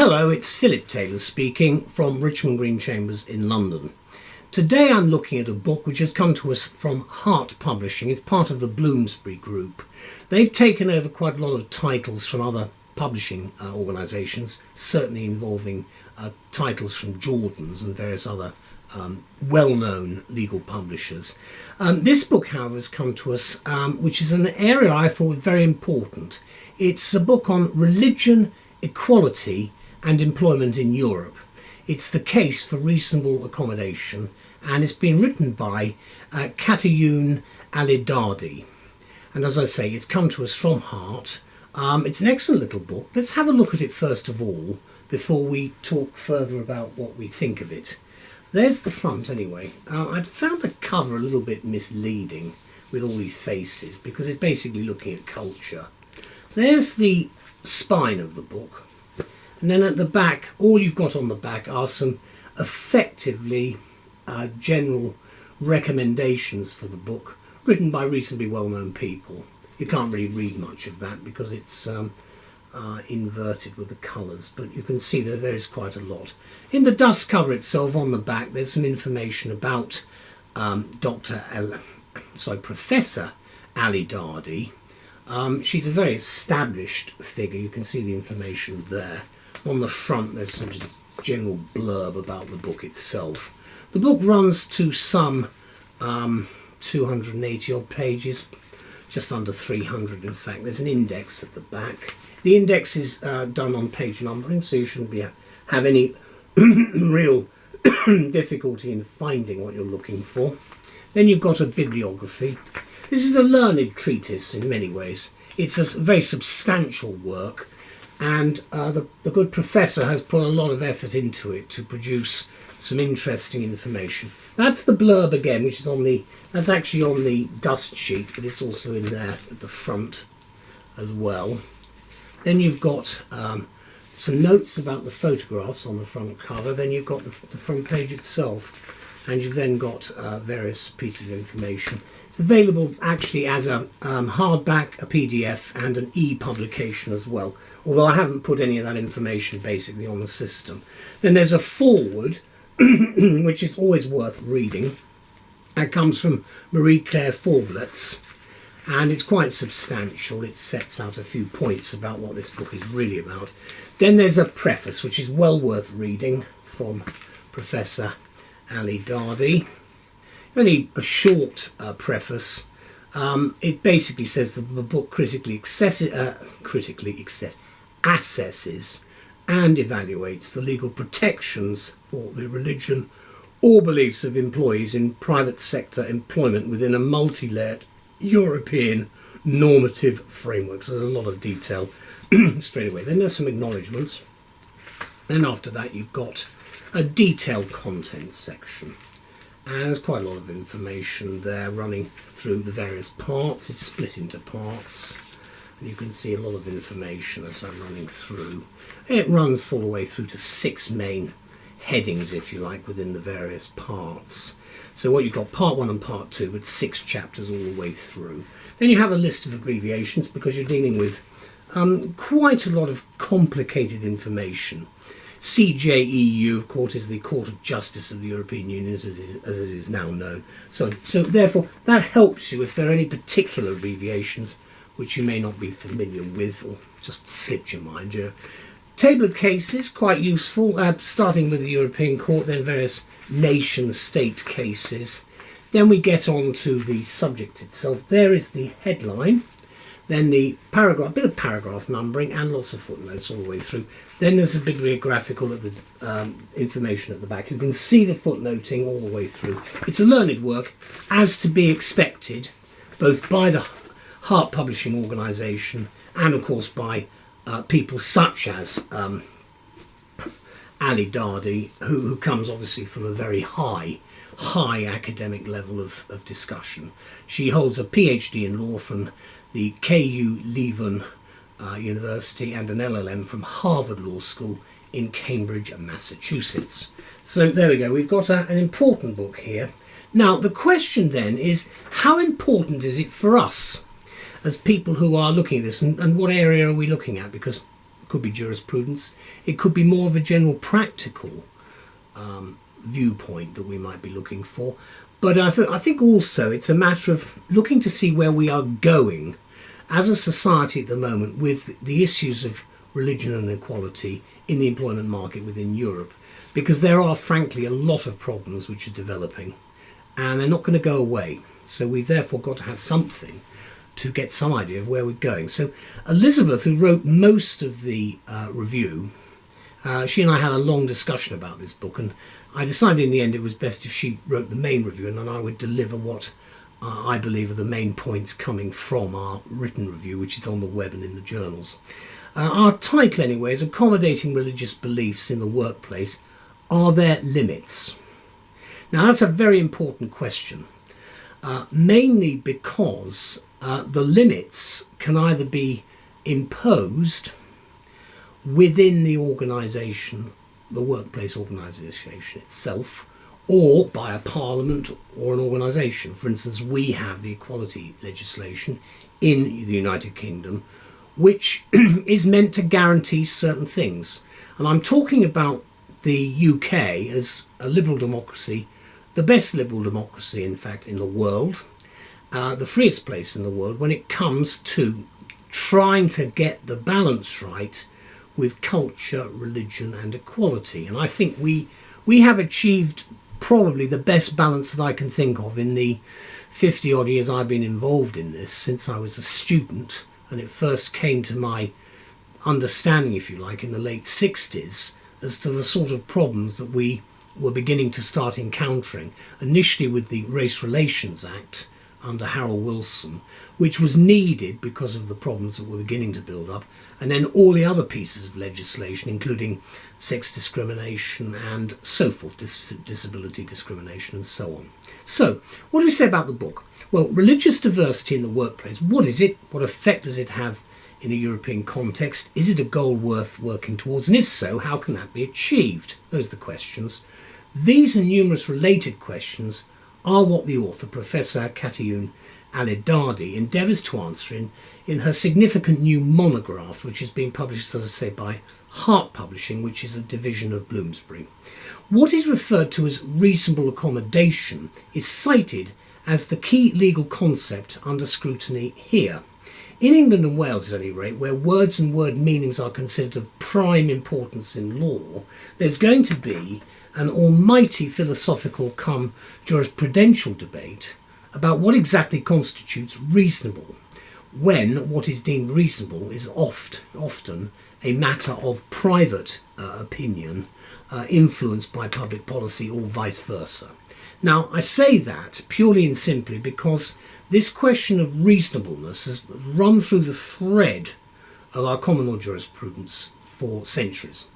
Hello, it's Philip Taylor speaking from Richmond Green Chambers in London. Today I'm looking at a book which has come to us from Hart Publishing. It's part of the Bloomsbury Group. They've taken over quite a lot of titles from other publishing organisations, certainly involving titles from Jordan's and various other well-known legal publishers. This book, however, has come to us, which is an area I thought was very important. It's a book on religion, equality and employment in Europe. It's the case for reasonable accommodation, and it's been written by Katayoun Alidadi. And as I say, it's come to us from Hart. It's an excellent little book. Let's have a look at it first of all before we talk further about what we think of it. There's the front anyway. I'd found the cover a little bit misleading with all these faces because it's basically looking at culture. There's the spine of the book. And then at the back, all you've got on the back are some effectively general recommendations for the book, written by reasonably well-known people. You can't really read much of that because it's inverted with the colours, but you can see that there is quite a lot. In the dust cover itself, on the back, there's some information about Professor Alidadi. She's a very established figure. You can see the information there. On the front there's some general blurb about the book itself. The book runs to some 280 odd pages, just under 300 in fact. There's an index at the back. The index is done on page numbering, so you shouldn't have any real difficulty in finding what you're looking for. Then you've got a bibliography. This is a learned treatise in many ways. It's a very substantial work, and the good professor has put a lot of effort into it to produce some interesting information. That's the blurb again, which is that's actually on the dust sheet, but it's also in there at the front as well. Then you've got some notes about the photographs on the front cover. Then you've got the front page itself, and you've then got various pieces of information. It's available actually as a hardback, a PDF and an e-publication as well, although I haven't put any of that information basically on the system. Then there's a foreword, which is always worth reading. That comes from Marie-Claire Forblets, and it's quite substantial. It sets out a few points about what this book is really about. Then there's a preface, which is well worth reading, from Professor Alidadi. Only a short preface. It basically says that the book critically assesses and evaluates the legal protections for the religion or beliefs of employees in private sector employment within a multi-layered European normative framework. So there's a lot of detail straight away. Then there's some acknowledgements. Then after that you've got a detailed content section. And there's quite a lot of information there running through the various parts. It's split into parts, and you can see a lot of information as I'm running through. It runs all the way through to 6 main headings, if you like, within the various parts. So what you've got, part 1 and part 2, with 6 chapters all the way through. Then you have a list of abbreviations because you're dealing with quite a lot of complicated information. CJEU, of course, is the Court of Justice of the European Union, as it is now known. So therefore, that helps you if there are any particular abbreviations which you may not be familiar with or just slipped your mind. Table of cases, quite useful, starting with the European Court, then various nation-state cases. Then we get on to the subject itself. There is the headline. Then the paragraph, bit of paragraph numbering and lots of footnotes all the way through. Then there's a bibliographical at the information at the back. You can see the footnoting all the way through. It's a learned work, as to be expected, both by the Hart Publishing organisation and of course by people such as Alidadi, who comes obviously from a very high academic level of discussion. She holds a PhD in law from the KU Leuven University and an LLM from Harvard Law School in Cambridge, Massachusetts. So there we go, we've got an important book here. Now the question then is, how important is it for us as people who are looking at this, and what area are we looking at? Because could be jurisprudence, it could be more of a general practical viewpoint that we might be looking for. But I think also it's a matter of looking to see where we are going as a society at the moment with the issues of religion and equality in the employment market within Europe, because there are frankly a lot of problems which are developing and they're not going to go away. So we've therefore got to have something to get some idea of where we're going. So Elizabeth, who wrote most of the review, she and I had a long discussion about this book, and I decided in the end it was best if she wrote the main review and then I would deliver what I believe are the main points coming from our written review, which is on the web and in the journals. Our title anyway is Accommodating Religious Beliefs in the Workplace. Are there limits? Now that's a very important question, mainly because the limits can either be imposed within the organisation, the workplace organisation itself, or by a parliament or an organisation. For instance, we have the equality legislation in the United Kingdom, which is meant to guarantee certain things. And I'm talking about the UK as a liberal democracy, the best liberal democracy, in fact, in the world, the freest place in the world when it comes to trying to get the balance right with culture, religion and equality. And I think we have achieved probably the best balance that I can think of in the 50 odd years I've been involved in this, since I was a student and it first came to my understanding, if you like, in the late 60s as to the sort of problems that we were beginning to start encountering, initially with the Race Relations Act under Harold Wilson, which was needed because of the problems that were beginning to build up, and then all the other pieces of legislation, including sex discrimination and so forth, disability discrimination and so on. So, what do we say about the book? Well, religious diversity in the workplace, what is it? What effect does it have in a European context? Is it a goal worth working towards? And if so, how can that be achieved? Those are the questions. These and numerous related questions are what the author, Professor Katayoun Alidadi, endeavours to answer in her significant new monograph, which is being published, as I say, by Hart Publishing, which is a division of Bloomsbury. What is referred to as reasonable accommodation is cited as the key legal concept under scrutiny here. In England and Wales, at any rate, where words and word meanings are considered of prime importance in law, there's going to be an almighty philosophical come jurisprudential debate about what exactly constitutes reasonable, when what is deemed reasonable is often a matter of private opinion influenced by public policy or vice versa. Now, I say that purely and simply because this question of reasonableness has run through the thread of our common law jurisprudence for centuries.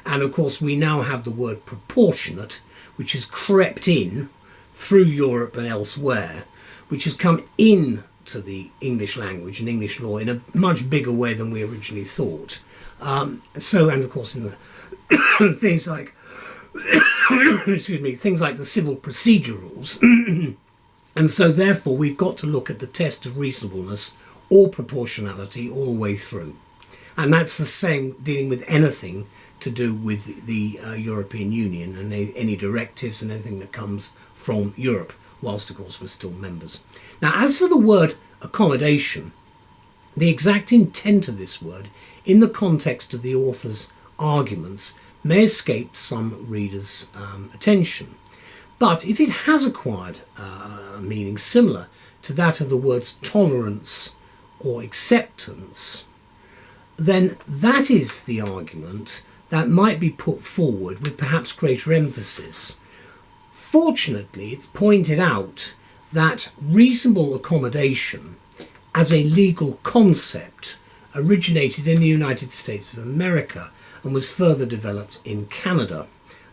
And of course, we now have the word proportionate, which has crept in through Europe and elsewhere, which has come into the English language and English law in a much bigger way than we originally thought. And of course, in the things like things like the civil procedure rules. And so therefore we've got to look at the test of reasonableness or proportionality all the way through. And that's the same dealing with anything to do with the European Union and any directives and anything that comes from Europe, whilst of course we're still members. Now, as for the word accommodation, the exact intent of this word in the context of the author's arguments may escape some readers' attention. But if it has acquired a meaning similar to that of the words tolerance or acceptance, then that is the argument that might be put forward with perhaps greater emphasis. Fortunately, it's pointed out that reasonable accommodation as a legal concept originated in the United States of America and was further developed in Canada.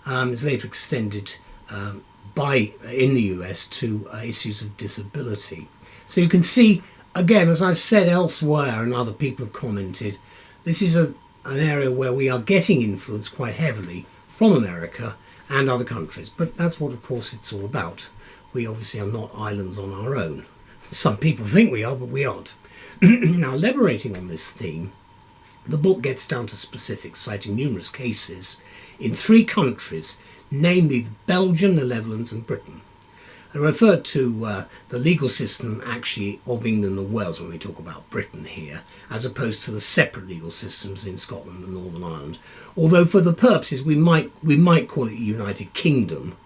It was later extended in the US to issues of disability. So you can see, again, as I've said elsewhere and other people have commented, this is an area where we are getting influence quite heavily from America and other countries. But that's what, of course, it's all about. We obviously are not islands on our own. Some people think we are, but we aren't. Now, elaborating on this theme, The book gets down to specifics, citing numerous cases in 3 countries, namely Belgium, the Netherlands and Britain. I referred to the legal system actually of England and Wales when we talk about Britain here, as opposed to the separate legal systems in Scotland and Northern Ireland. Although for the purposes we might call it United Kingdom,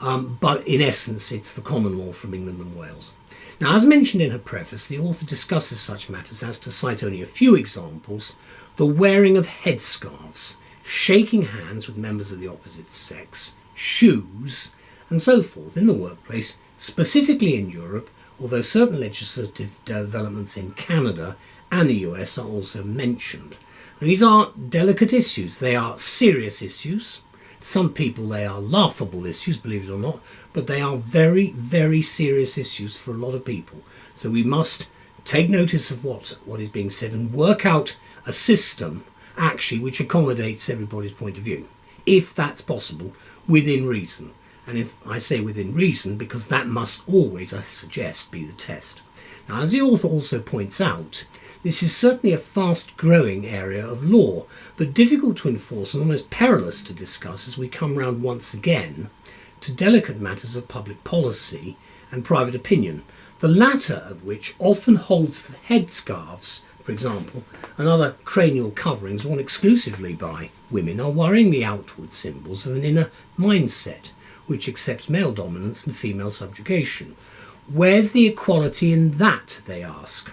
but in essence it's the common law from England and Wales. Now, as mentioned in her preface, the author discusses such matters as, to cite only a few examples, the wearing of headscarves, shaking hands with members of the opposite sex, shoes, and so forth in the workplace, specifically in Europe, although certain legislative developments in Canada and the US are also mentioned. And these are delicate issues. They are serious issues. Some people, they are laughable issues, believe it or not, but they are very, very serious issues for a lot of people. So we must take notice of what is being said and work out a system, actually, which accommodates everybody's point of view, if that's possible, within reason. And if I say within reason, because that must always, I suggest, be the test. Now, as the author also points out, this is certainly a fast-growing area of law, but difficult to enforce and almost perilous to discuss as we come round once again to delicate matters of public policy and private opinion, the latter of which often holds the headscarves, for example, and other cranial coverings worn exclusively by women are worryingly outward symbols of an inner mindset which accepts male dominance and female subjugation. Where's the equality in that, they ask?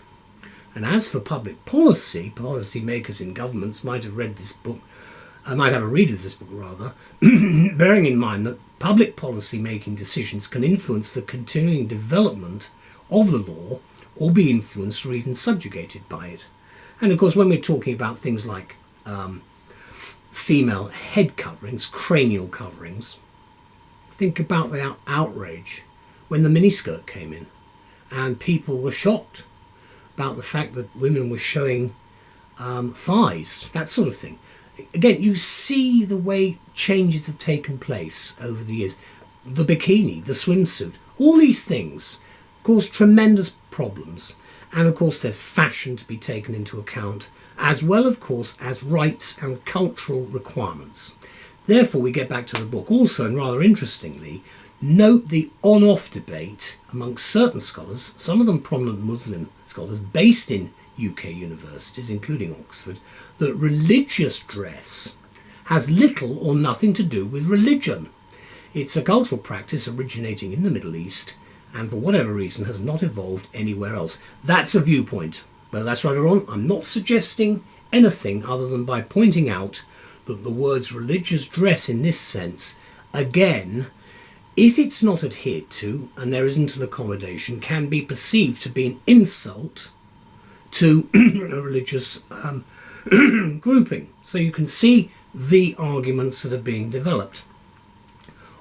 And as for public policy, policy makers in governments might have read this book, might have a read of this book rather, bearing in mind that public policy making decisions can influence the continuing development of the law or be influenced or even subjugated by it. And of course, when we're talking about things like female head coverings, cranial coverings, think about the outrage when the miniskirt came in and people were shocked about the fact that women were showing thighs, that sort of thing. Again, you see the way changes have taken place over the years. The bikini, the swimsuit, all these things cause tremendous problems. And of course there's fashion to be taken into account, as well of course as rights and cultural requirements. Therefore we get back to the book also, and rather interestingly, note the on-off debate amongst certain scholars, some of them prominent Muslim scholars based in UK universities, including Oxford, that religious dress has little or nothing to do with religion. It's a cultural practice originating in the Middle East and for whatever reason has not evolved anywhere else. That's a viewpoint. Whether that's right or wrong, I'm not suggesting anything other than by pointing out that the words religious dress in this sense, again, if it's not adhered to and there isn't an accommodation, can be perceived to be an insult to a religious grouping. So you can see the arguments that are being developed.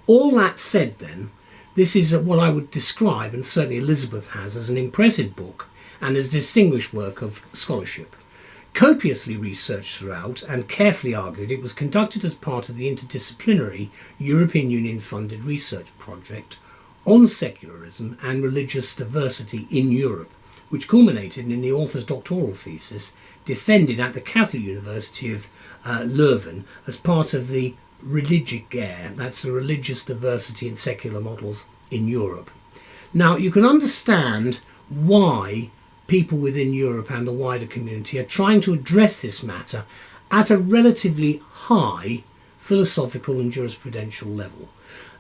All that said then, this is what I would describe, and certainly Elizabeth has, as an impressive book and as distinguished work of scholarship. Copiously researched throughout and carefully argued, it was conducted as part of the interdisciplinary European Union funded research project on secularism and religious diversity in Europe, which culminated in the author's doctoral thesis defended at the Catholic University of Leuven as part of the Religicaire, that's the religious diversity and secular models in Europe. Now you can understand why people within Europe and the wider community are trying to address this matter at a relatively high philosophical and jurisprudential level.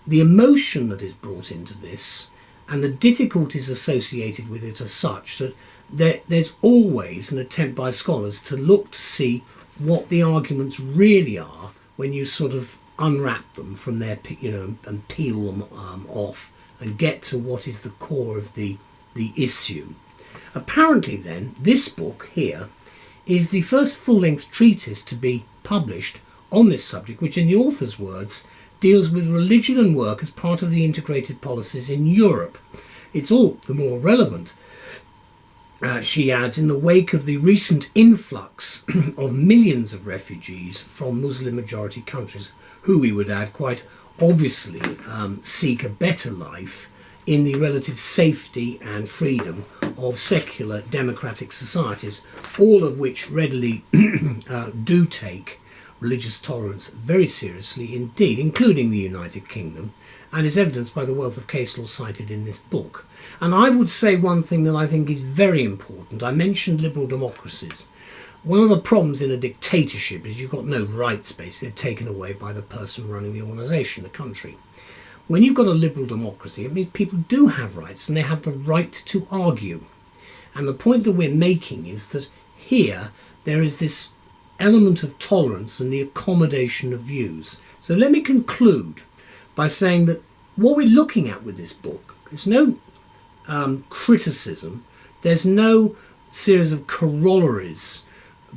The emotion that is brought into this and the difficulties associated with it are such that there's always an attempt by scholars to look to see what the arguments really are when you sort of unwrap them from their, and peel them off and get to what is the core of the issue. Apparently then, this book here is the first full-length treatise to be published on this subject, which in the author's words deals with religion and work as part of the integrated policies in Europe. It's all the more relevant, she adds, in the wake of the recent influx of millions of refugees from Muslim-majority countries, who we would add quite obviously seek a better life in the relative safety and freedom of secular democratic societies, all of which readily do take religious tolerance very seriously indeed, including the United Kingdom, and is evidenced by the wealth of case law cited in this book. And I would say one thing that I think is very important. I mentioned liberal democracies. One of the problems in a dictatorship is you've got no rights basically taken away by the person running the organisation, the country. When you've got a liberal democracy, it means people do have rights and they have the right to argue. And the point that we're making is that here there is this element of tolerance and the accommodation of views. So let me conclude by saying that what we're looking at with this book, there's no criticism, there's no series of corollaries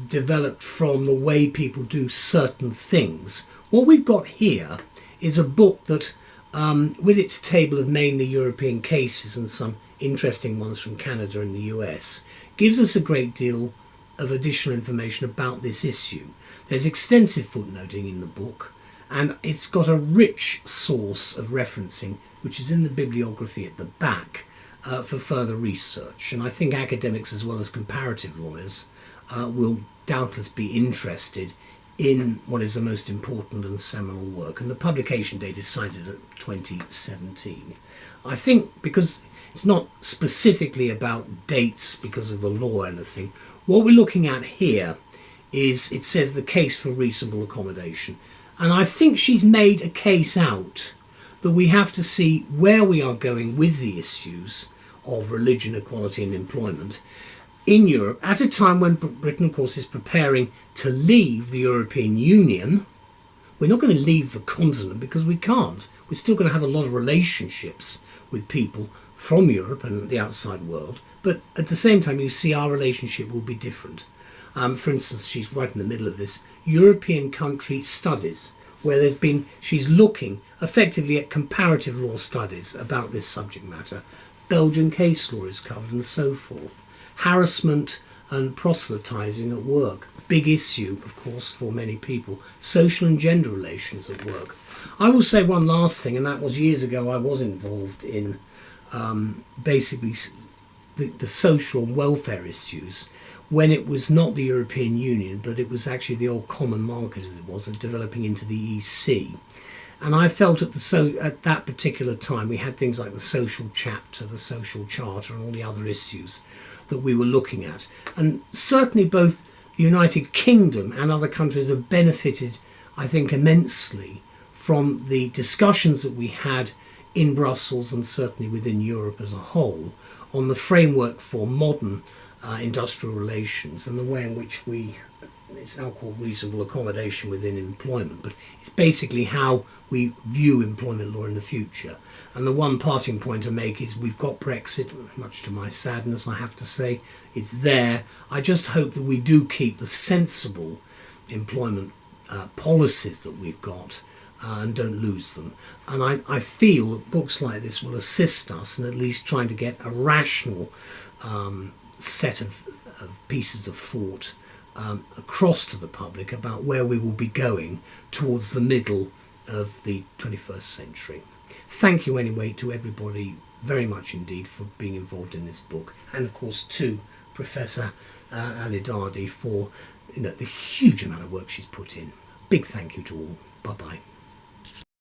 developed from the way people do certain things. What we've got here is a book that, with its table of mainly European cases and some interesting ones from Canada and the US, gives us a great deal of additional information about this issue. There's extensive footnoting in the book, and it's got a rich source of referencing, which is in the bibliography at the back, for further research. And I think academics as well as comparative lawyers will doubtless be interested in what is the most important and seminal work. And the publication date is cited at 2017. I think because it's not specifically about dates because of the law or anything, what we're looking at here is, it says the case for reasonable accommodation. And I think she's made a case out that we have to see where we are going with the issues of religion, equality and employment in Europe at a time when Britain, of course, is preparing to leave the European Union. We're not going to leave the continent because we can't. We're still going to have a lot of relationships with people from Europe and the outside world. But at the same time, you see our relationship will be different. For instance, she's right in the middle of this, European country studies, where she's looking effectively at comparative law studies about this subject matter. Belgian case law is covered and so forth. Harassment and proselytising at work. Big issue, of course, for many people. Social and gender relations at work. I will say one last thing, and that was years ago I was involved in basically the social and welfare issues when it was not the European Union, but it was actually the old common market as it was, developing into the EC. And I felt at that particular time we had things like the social chapter, the social charter and all the other issues that we were looking at. And certainly both the United Kingdom and other countries have benefited, I think, immensely from the discussions that we had in Brussels and certainly within Europe as a whole on the framework for modern industrial relations and the way in which it's now called reasonable accommodation within employment, but it's basically how we view employment law in the future. And the one parting point to make is we've got Brexit, much to my sadness I have to say, it's there. I just hope that we do keep the sensible employment policies that we've got and don't lose them. And I feel that books like this will assist us in at least trying to get a rational set of pieces of thought across to the public about where we will be going towards the middle of the 21st century. Thank you anyway to everybody very much indeed for being involved in this book, and of course to Professor Alidadi for the huge amount of work she's put in. Big thank you to all. Bye bye.